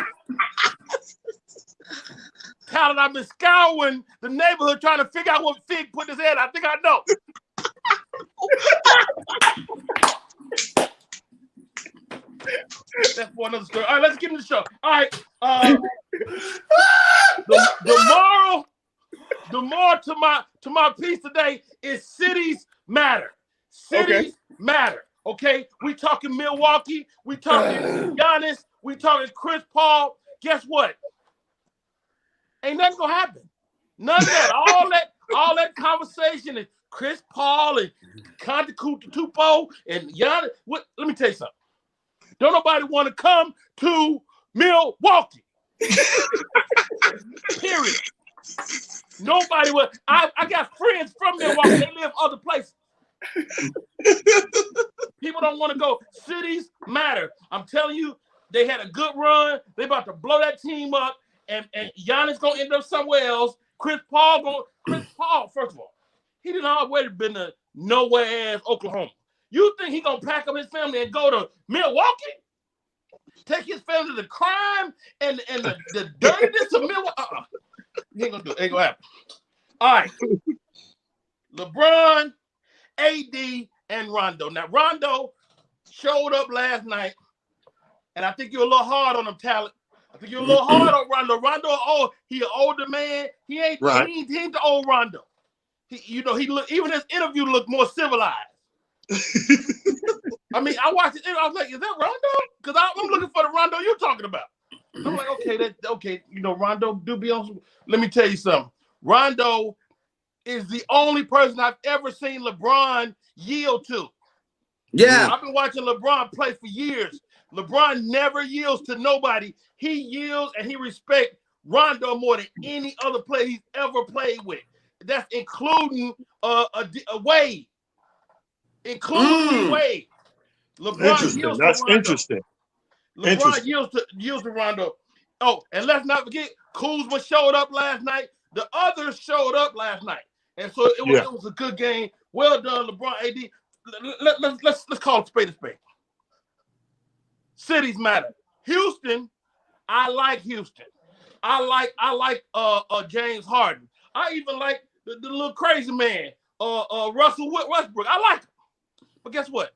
Speaker 5: Talent, I've been scouring the neighborhood trying to figure out what Fig put in his head. I think I know. That's for another story. All right, let's get into the show. All right. The moral to my piece today is cities matter. Cities matter. Okay, we talking Milwaukee, we talking Giannis, we talking Chris Paul. Guess what? Ain't nothing gonna happen. None of that. All that conversation is Chris Paul and Antetokounmpo and Giannis. Let me tell you something. Don't nobody want to come to Milwaukee. Period. Nobody will. I got friends from Milwaukee. They live other places. People don't want to go. Cities matter. I'm telling you, they had a good run. They about to blow that team up, and Giannis gonna end up somewhere else. Chris Paul, first of all, he didn't already been to nowhere ass Oklahoma. You think he gonna pack up his family and go to Milwaukee? Take his family to the crime and the dirtiness of Milwaukee? He ain't gonna do it. Ain't gonna happen. All right. LeBron, AD, and Rondo. Now, Rondo showed up last night, and I think you're a little hard on him, Talent. I think you're a little hard on Rondo. Rondo, he an older man. He ain't the old Rondo. He look, even his interview looked more civilized. I mean, I watched it. I was like, "Is that Rondo?" Because I'm looking for the Rondo you're talking about. I'm like, okay. Rondo do be on. Let me tell you something. Rondo is the only person I've ever seen LeBron yield to.
Speaker 3: Yeah,
Speaker 5: I've been watching LeBron play for years. LeBron never yields to nobody. He yields and he respects Rondo more than any other player he's ever played with. That's including Wade. Including Wade. LeBron yields to Rondo.
Speaker 2: Interesting.
Speaker 5: LeBron yields to Rondo. Oh, and let's not forget, Kuzma showed up last night. The others showed up last night. And so it was a good game. Well done, LeBron, AD. Let's call it spade a spade. Cities matter. Houston, I like Houston. I like James Harden. I even like the little crazy man, Russell Westbrook. I like him. But guess what?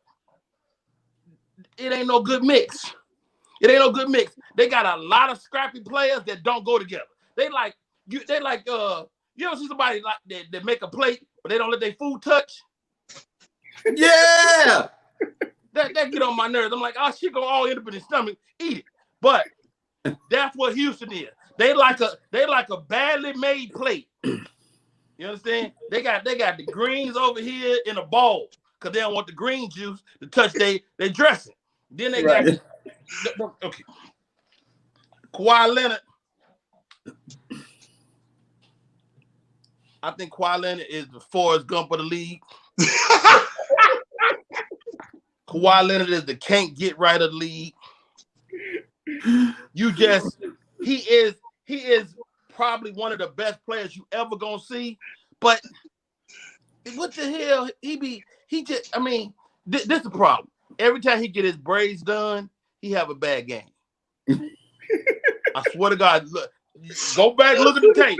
Speaker 5: It ain't no good mix. They got a lot of scrappy players that don't go together. You ever see somebody like that make a plate, but they don't let their food touch?
Speaker 3: yeah.
Speaker 5: That get on my nerves. I'm like, oh, she gonna all end up in his stomach, eat it. But that's what Houston is. They like a badly made plate. You understand? They got the greens over here in a bowl because they don't want the green juice to touch their dressing. Then they got okay. Kawhi Leonard. I think Kawhi Leonard is the Forrest Gump of the league. Kawhi Leonard is the can't get right of the league. He is probably one of the best players you ever gonna see. But what the hell? This is the problem. Every time he get his braids done, he have a bad game. I swear to God, look, go back, look at the tape.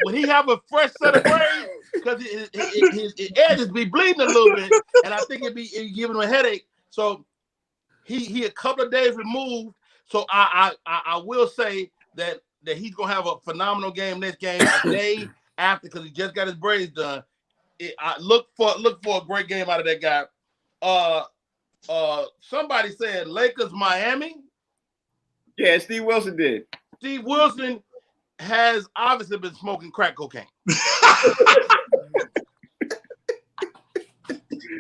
Speaker 5: When he have a fresh set of braids, because his edges be bleeding a little bit, and I think it giving him a headache. So he a couple of days removed. So I will say that he's gonna have a phenomenal game next game, a day after, because he just got his braids done. I look for a great game out of that guy. Somebody said Lakers Miami.
Speaker 1: Yeah, Steve Wilson did.
Speaker 5: Steve Wilson has obviously been smoking crack cocaine.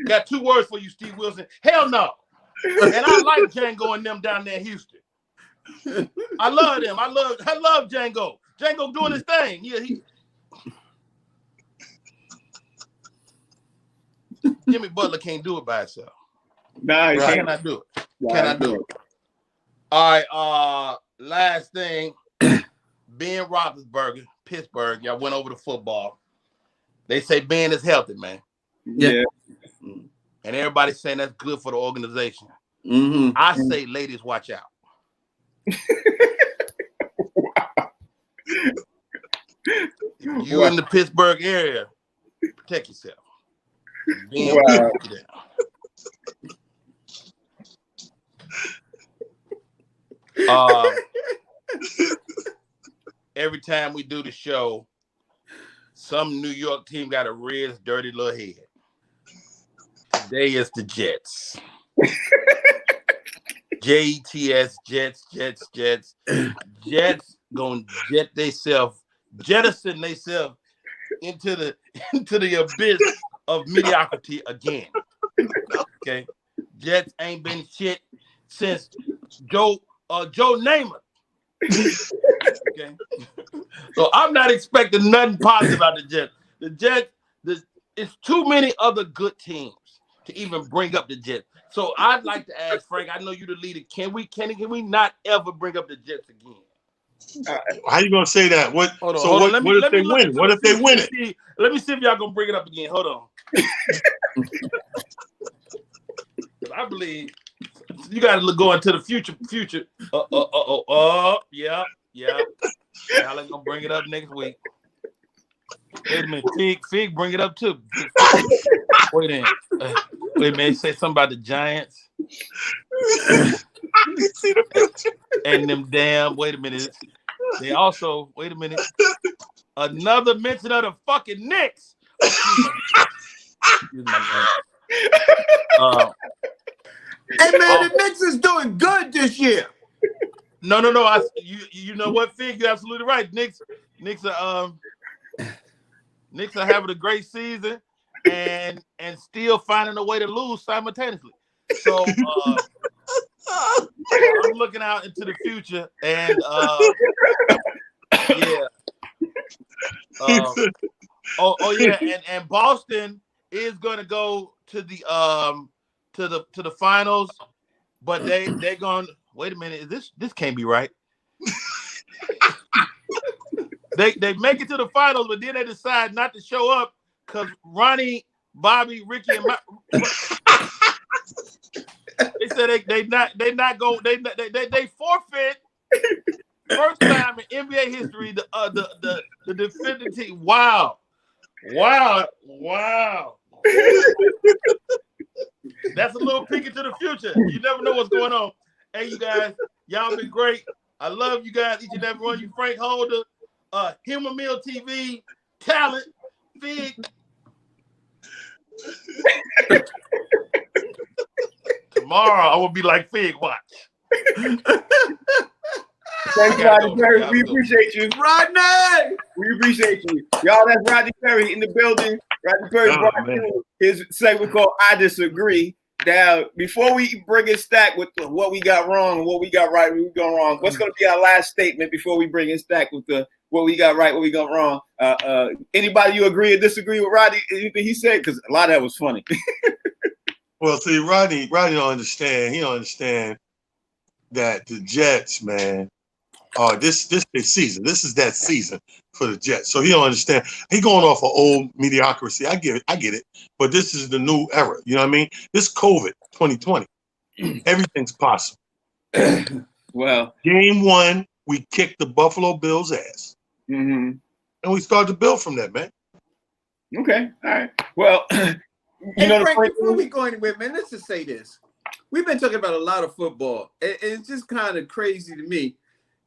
Speaker 5: Got 2 words for you, Steve Wilson. Hell no. And I like Django and them down there in Houston. I love them. I love Django. Django doing his thing. Jimmy Butler can't do it by himself.
Speaker 1: Nice.
Speaker 2: Right.
Speaker 5: Can I do it?
Speaker 1: Right.
Speaker 5: Can I do it? All right. Last thing. Ben Roethlisberger, Pittsburgh. Y'all went over to football. They say Ben is healthy, man.
Speaker 1: Yeah.
Speaker 5: And everybody's saying that's good for the organization.
Speaker 3: Mm-hmm.
Speaker 5: I say, ladies, watch out. If you in the Pittsburgh area, protect yourself. Ben will keep you down. Every time we do the show, some New York team got a red, dirty little head. Today is the Jets. Jets, Jets. Jets gonna jettison theyself into the abyss of mediocrity again. Okay, Jets ain't been shit since Joe Namath. Okay, so I'm not expecting nothing positive out of the Jets. The Jets, it's too many other good teams to even bring up the Jets. So I'd like to ask Frank. I know you're the leader. Can we not ever bring up the Jets again?
Speaker 2: How you gonna say that? What?
Speaker 5: Hold on,
Speaker 2: so
Speaker 5: hold
Speaker 2: what?
Speaker 5: on.
Speaker 2: What if they win? What if they win it?
Speaker 5: Let me see if y'all gonna bring it up again. Hold on. I believe you got to go into the future. Yeah. Y'all ain't gonna bring it up next week. Wait a minute, Fig, bring it up too. Wait a minute. Say something about the Giants. And them damn. Wait a minute. They also. Wait a minute. Another mention of the fucking Knicks. Excuse my man.
Speaker 3: Hey man, the Knicks is doing good this year.
Speaker 5: No. You know what, Fig? You're absolutely right. Knicks are having a great season and still finding a way to lose simultaneously. So I'm looking out into the future and yeah. And Boston is going to go to the finals, but they're going. Wait a minute, this can't be right. They make it to the finals, but then they decide not to show up because Ronnie, Bobby, Ricky, and they said they forfeit first time in NBA history the defending team. Wow. That's a little peek into the future. You never know what's going on. Hey, you guys, y'all been great. I love you guys, each and every one. You, Frank Holder, Human Meal TV, Talent, Fig. Tomorrow I will be like Fig. Watch.
Speaker 1: Thanks, Rodney Perry. We appreciate you.
Speaker 3: Rodney!
Speaker 1: We appreciate you. Y'all, that's Rodney Perry in the building. Rodney Perry brought his segment called I Disagree. Now, before we bring in Stack with what we got wrong and what we got right, what we got wrong, what's going to be our last statement before we bring in Stack with what we got right, what we got wrong? Anybody you agree or disagree with Rodney, anything he said? Because a lot of that was funny.
Speaker 2: Well, see, Rodney don't understand. He don't understand that the Jets, man, this is season. This is that season for the Jets. So he don't understand. He going off of old mediocrity. I get it. But this is the new era. You know what I mean? This COVID 2020. Everything's possible.
Speaker 1: Well,
Speaker 2: game 1, we kicked the Buffalo Bills' ass.
Speaker 1: Mm-hmm.
Speaker 2: And we started to build from that, man.
Speaker 1: Okay. All right. Well,
Speaker 3: Frank, before we go anywhere, man, let's just say this. We've been talking about a lot of football. And it's just kind of crazy to me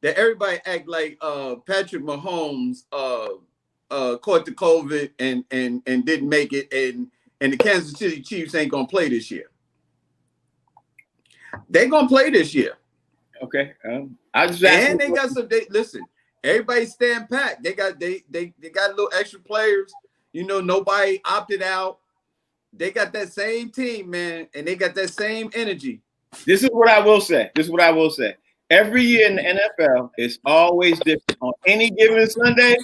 Speaker 3: that everybody act like Patrick Mahomes caught the COVID and didn't make it, and the Kansas City Chiefs ain't gonna play this year. They're gonna play this year.
Speaker 1: Okay. I just
Speaker 3: and they got some. Listen, everybody stand pat. They got a little extra players. You know, nobody opted out. They got that same team, man, and they got that same energy.
Speaker 1: This is what I will say. Every year in the NFL, it's always different. On any given Sunday,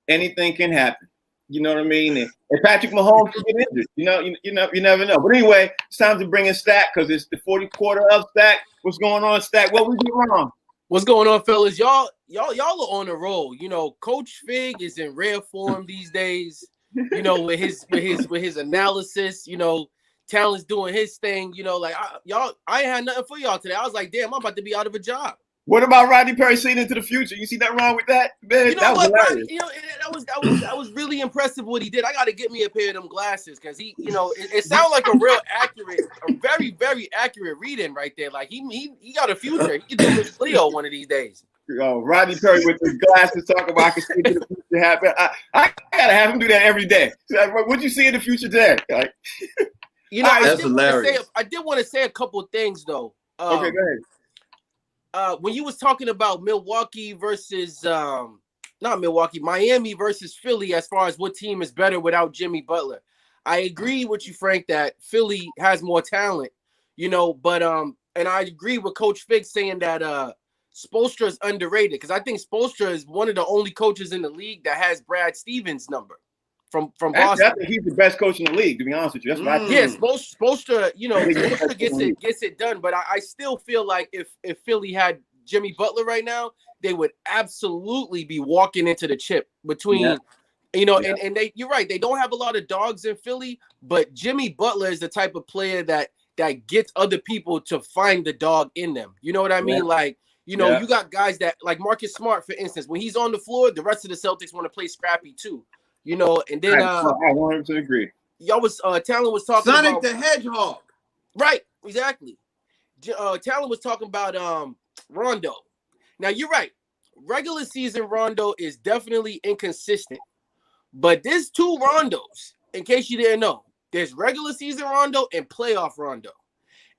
Speaker 1: anything can happen. You know what I mean? And Patrick Mahomes could get injured. You never know. But anyway, it's time to bring in Stack because it's the 40th quarter of Stack. What's going on, Stack? What we do wrong?
Speaker 6: What's going on, fellas? Y'all are on a roll. You know, Coach Fig is in rare form these days. You know, with his analysis. You know, Talent's doing his thing. You know, like I ain't had nothing for y'all today. I was like, damn, I'm about to be out of a job.
Speaker 1: What about Rodney Perry seeing into the future? You see that wrong with that? Man,
Speaker 6: you know
Speaker 1: that was
Speaker 6: what,
Speaker 1: hilarious.
Speaker 6: that was really impressive what he did. I got to get me a pair of them glasses because he, you know, it sounds like a very, very accurate reading right there. Like he got a future. He could do Miss Leo one of these days.
Speaker 1: Rodney Perry with his glasses talking about I can see into the future happen. I gotta have him do that every day. What'd you see in the future today? Like,
Speaker 6: you know,
Speaker 3: that's hilarious.
Speaker 6: I did want to say a couple things though.
Speaker 1: Okay, go ahead.
Speaker 6: When you was talking about Milwaukee versus Miami versus Philly, as far as what team is better without Jimmy Butler, I agree with you, Frank, that Philly has more talent, you know, but and I agree with Coach Fig saying that Spoelstra is underrated because I think Spoelstra is one of the only coaches in the league that has Brad Stevens' number from Boston.
Speaker 1: Actually, I think he's the best coach in the league, to be honest with you. That's what I think.
Speaker 6: Yeah, Spoelstra, you know, Spoelstra gets it done, but I still feel like if Philly had Jimmy Butler right now, they would absolutely be walking into the chip between, you know, and you're right, they don't have a lot of dogs in Philly, but Jimmy Butler is the type of player that gets other people to find the dog in them. You know what I mean? Like, you know, you got guys that like Marcus Smart, for instance, when he's on the floor, the rest of the Celtics want to play scrappy too. You know, and then
Speaker 1: I 100% agree.
Speaker 6: Y'all was Talent was talking
Speaker 3: Sonic
Speaker 6: about
Speaker 3: the Hedgehog.
Speaker 6: right, exactly. Talent was talking about Rondo. Now you're right. Regular season Rondo is definitely inconsistent, but there's two Rondos. In case you didn't know, there's regular season Rondo and playoff Rondo.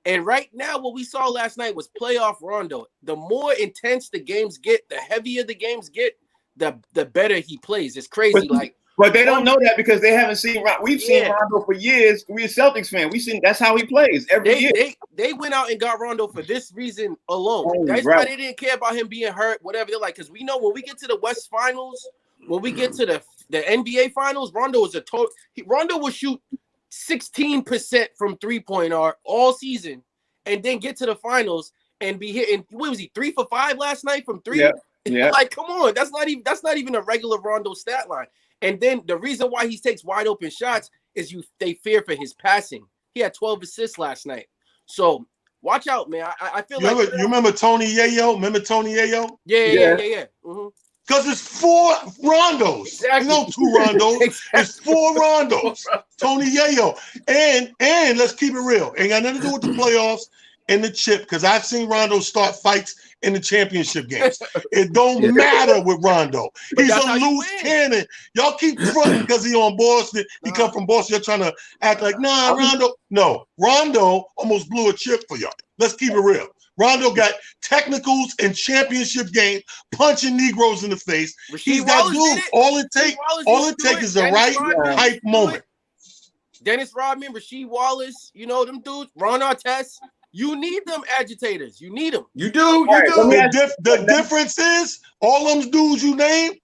Speaker 6: And right now, what we saw last night was playoff Rondo. The more intense the games get, the heavier the games get, the better he plays. It's crazy,
Speaker 1: But they don't know that because they haven't seen. We've seen Rondo for years. We're a Celtics fan. We've seen that's how he plays every year.
Speaker 6: They went out and got Rondo for this reason alone. That's
Speaker 1: right.
Speaker 6: why they didn't care about him being hurt, whatever. They're like, because we know when we get to the West Finals, when we get to the NBA Finals, Rondo will shoot 16% from 3-point arc all season, and then get to the finals and be hitting. What was he 3 for 5 last night from 3?
Speaker 1: Yeah.
Speaker 6: Like, come on, that's not even a regular Rondo stat line. And then the reason why he takes wide open shots is they fear for his passing. He had 12 assists last night. So watch out, man. I feel
Speaker 2: you remember Tony Yayo? Remember Tony Yayo?
Speaker 6: Yeah. Mm-hmm.
Speaker 2: Because it's 4 Rondos.
Speaker 6: Exactly.
Speaker 2: No 2 Rondos.
Speaker 6: Exactly.
Speaker 2: It's 4 Rondos. Tony Yayo. And let's keep it real. Ain't got nothing to do with the playoffs and the chip, because I've seen Rondo start fights in the championship games. It don't matter with Rondo. He's a loose cannon. Y'all keep fronting because he on Boston. He come from Boston. You're trying to act like, nah, Rondo. No, Rondo almost blew a chip for y'all. Let's keep it real. Rondo got technicals in championship games, punching Negroes in the face. He's that dude. All it takes is the right hype moment.
Speaker 6: Dennis Rodman, Rasheed Wallace, you know them dudes. Ron Artest. You need them agitators. You need them.
Speaker 3: You do.
Speaker 2: The difference is all them dudes you name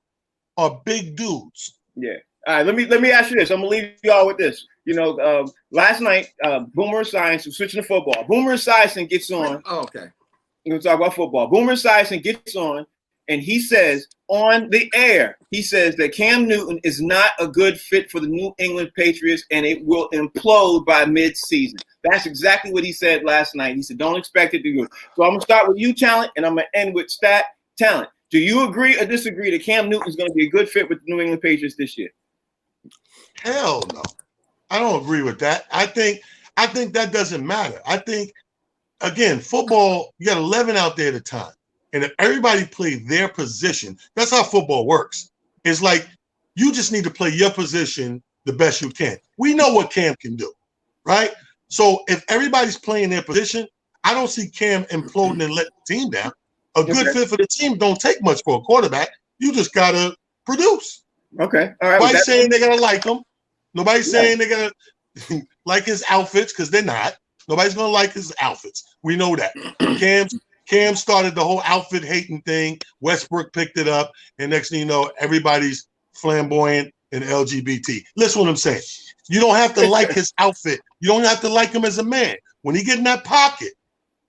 Speaker 2: are big dudes.
Speaker 1: Yeah. All right. Let me ask you this. I'm gonna leave y'all with this. You know, last night, Boomer Esiason was switching to football. Boomer Esiason gets on.
Speaker 3: Oh, okay.
Speaker 1: We're gonna talk about football. Boomer Esiason gets on, and he says on the air, he says that Cam Newton is not a good fit for the New England Patriots, and it will implode by mid-season. That's exactly what he said last night. He said, don't expect it to go. So I'm going to start with you, Talent, and I'm going to end with Talent. Do you agree or disagree that Cam Newton is going to be a good fit with the New England Patriots this year?
Speaker 2: Hell no. I don't agree with that. I think that doesn't matter. I think, again, football, you got 11 out there at a time. And if everybody plays their position, that's how football works. It's like you just need to play your position the best you can. We know what Cam can do, right? So if everybody's playing their position, I don't see Cam imploding and letting the team down. A good fit for the team don't take much for a quarterback. You just got to produce.
Speaker 1: Okay. All right.
Speaker 2: Nobody's saying they're going to like him. Nobody's saying they're going to like his outfits because they're not. Nobody's going to like his outfits. We know that. Cam started the whole outfit hating thing. Westbrook picked it up. And next thing you know, everybody's flamboyant and LGBT. Listen what I'm saying. You don't have to like his outfit. You don't have to like him as a man. When he get in that pocket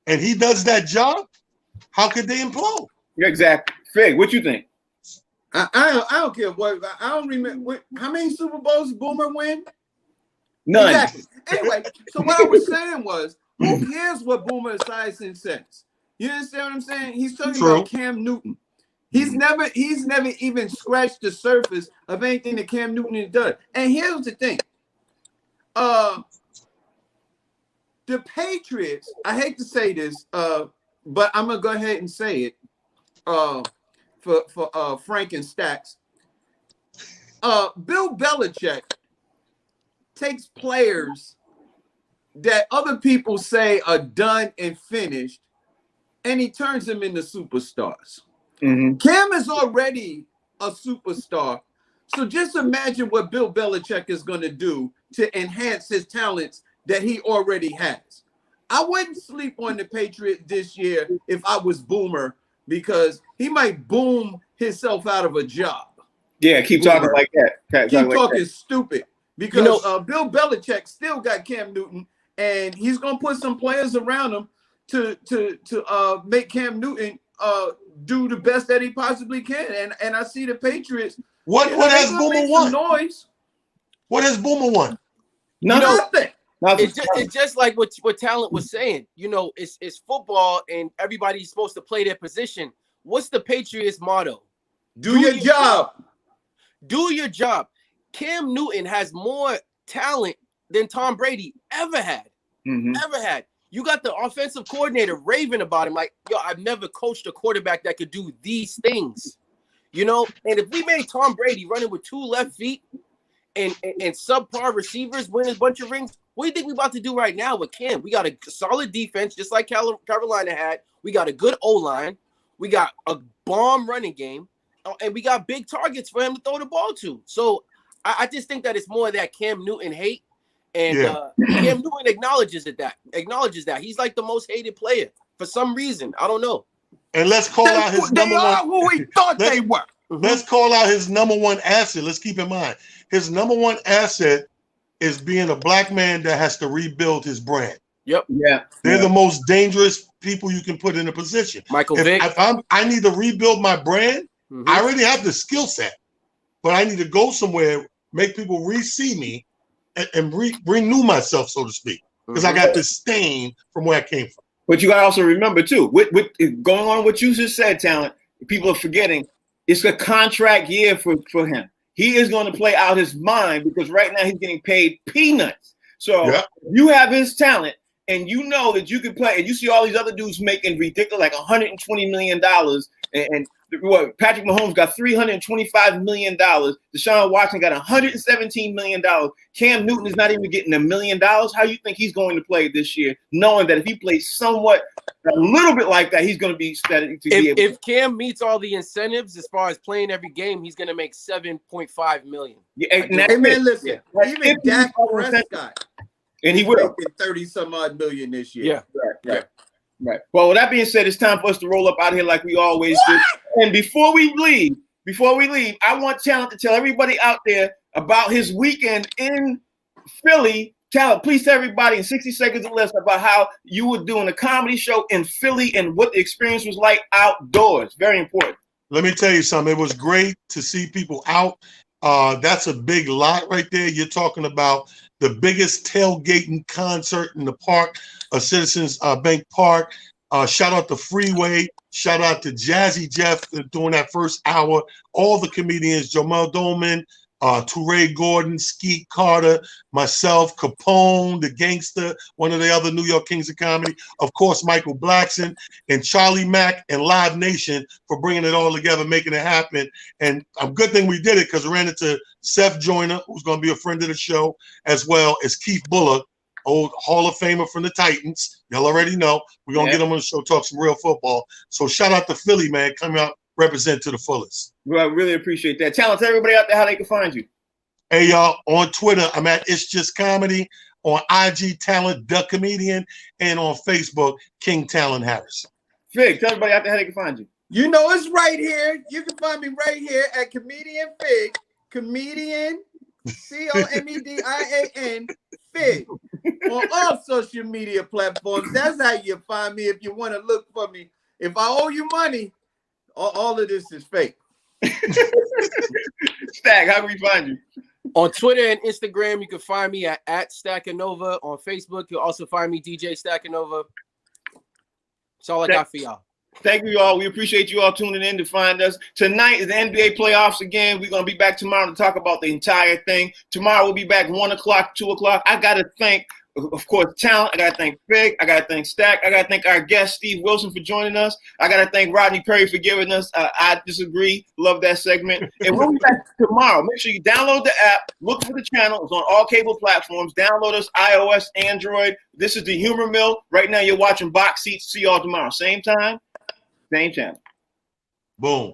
Speaker 2: and he does that job, how could they implode?
Speaker 1: Yeah, exactly. Fig, what you think?
Speaker 3: I don't care what. I don't remember how many Super Bowls Boomer win.
Speaker 1: None.
Speaker 3: Exactly. Anyway, so what I was saying was, who cares what Boomer Esiason says? You understand what I'm saying? He's talking about Cam Newton. He's never even scratched the surface of anything that Cam Newton has done. And here's the thing. The Patriots, I hate to say this, but I'm gonna go ahead and say it. For Frank and Stacks. Bill Belichick takes players that other people say are done and finished, and he turns them into superstars. Mm-hmm. Cam is already a superstar, so just imagine what Bill Belichick is going to do to enhance his talents that he already has. I wouldn't sleep on the Patriots this year if I was Boomer, because he might boom himself out of a job.
Speaker 1: Yeah, keep talking like that.
Speaker 3: Keep talking stupid. Because Bill Belichick still got Cam Newton, and he's gonna put some players around him to make Cam Newton do the best that he possibly can. And I see the Patriots.
Speaker 2: What has Boomer won?
Speaker 3: Noise.
Speaker 2: What has Boomer won?
Speaker 3: Nothing.
Speaker 6: It's just like what Talent was saying. It's football, and everybody's supposed to play their position. What's the Patriots' motto?
Speaker 3: Do your job.
Speaker 6: Do your job. Cam Newton has more talent than Tom Brady ever had. Mm-hmm. Ever had. You got the offensive coordinator raving about him like, yo, I've never coached a quarterback that could do these things. And if we made Tom Brady running with 2 left feet and subpar receivers win a bunch of rings, what do you think we're about to do right now with Cam? We got a solid defense, just like Carolina had. We got a good O-line. We got a bomb running game. And we got big targets for him to throw the ball to. So I just think that it's more of that Cam Newton hate. And Cam Newton acknowledges that. He's like the most hated player for some reason. I don't know.
Speaker 2: And let's call out his number one.
Speaker 3: Who we thought they were.
Speaker 2: Let's call out his number one asset. Let's keep in mind. His number one asset is being a black man that has to rebuild his brand.
Speaker 6: Yep.
Speaker 1: Yeah.
Speaker 2: They're the most dangerous people you can put in a position.
Speaker 6: Michael Vick.
Speaker 2: If I need to rebuild my brand, I already have the skill set, but I need to go somewhere, make people re-see me, and renew myself, so to speak, because I got this stain from where I came from.
Speaker 1: But you got to also remember, too, with going on what you just said, Talent, people are forgetting, it's a contract year for him. He is going to play out his mind because right now he's getting paid peanuts. So you have his talent, and you know that you can play, and you see all these other dudes making ridiculous, like $120 million, and what Patrick Mahomes got $325 million. Deshaun Watson got $117 million. Cam Newton is not even getting $1 million. How you think he's going to play this year, knowing that if he plays somewhat a little bit like that, he's going to be steady to be able.
Speaker 6: If Cam meets all the incentives as far as playing every game, he's going to make $7.5 million.
Speaker 3: Yeah, man, listen, even Dak Prescott,
Speaker 1: and he will
Speaker 3: 30-some-odd million this year.
Speaker 1: Yeah. Right. Well, with that being said, it's time for us to roll up out here like we always do. And before we leave, I want Talent to tell everybody out there about his weekend in Philly. Talent, please tell everybody in 60 seconds or less about how you were doing a comedy show in Philly and what the experience was like outdoors. Very important.
Speaker 2: Let me tell you something. It was great to see people out. That's a big lot right there. You're talking about the biggest tailgating concert in the park, Citizens Bank Park. Shout out to Freeway. Shout out to Jazzy Jeff doing that first hour. All the comedians, Jamel Dolman, Touré Gordon, Skeet Carter, myself, Capone, the Gangster, one of the other New York Kings of Comedy, of course, Michael Blackson, and Charlie Mack and Live Nation for bringing it all together, making it happen. And a good thing we did it because we ran into Seth Joyner, who's going to be a friend of the show, as well as Keith Bullock, old Hall of Famer from the Titans. Y'all already know. We're going to get him on the show, talk some real football. So shout out to Philly, man. Coming out, represent to the fullest.
Speaker 1: Well, I really appreciate that. Tell everybody out there how they can find you.
Speaker 2: Hey, y'all, on Twitter, I'm at It's Just Comedy. On IG, Talent, The Comedian. And on Facebook, King Talent Harris.
Speaker 1: Fig, tell everybody out there how they can find you.
Speaker 3: You know it's right here. You can find me right here at Comedian Fig comedian, COMEDIAN, Fig, on all social media platforms. That's how you find me if you want to look for me. If I owe you money, all of this is fake.
Speaker 1: Stack, how can we find you?
Speaker 6: On Twitter and Instagram, you can find me at Stackanova. On Facebook, you'll also find me DJ Stackanova. That's all I got for y'all.
Speaker 1: Thank you all. We appreciate you all tuning in to find us. Tonight is the NBA playoffs again. We're going to be back tomorrow to talk about the entire thing. Tomorrow we'll be back 1 o'clock, 2 o'clock. I got to thank, of course, Talent. I got to thank Fig. I got to thank Stack. I got to thank our guest, Steve Wilson, for joining us. I got to thank Rodney Perry for giving us I Disagree. Love that segment. And we'll be back tomorrow. Make sure you download the app. Look for the channel. It's on all cable platforms. Download us, iOS, Android. This is the Humor Mill. Right now you're watching Box Seats. See y'all tomorrow. Same time, same channel.
Speaker 2: Boom.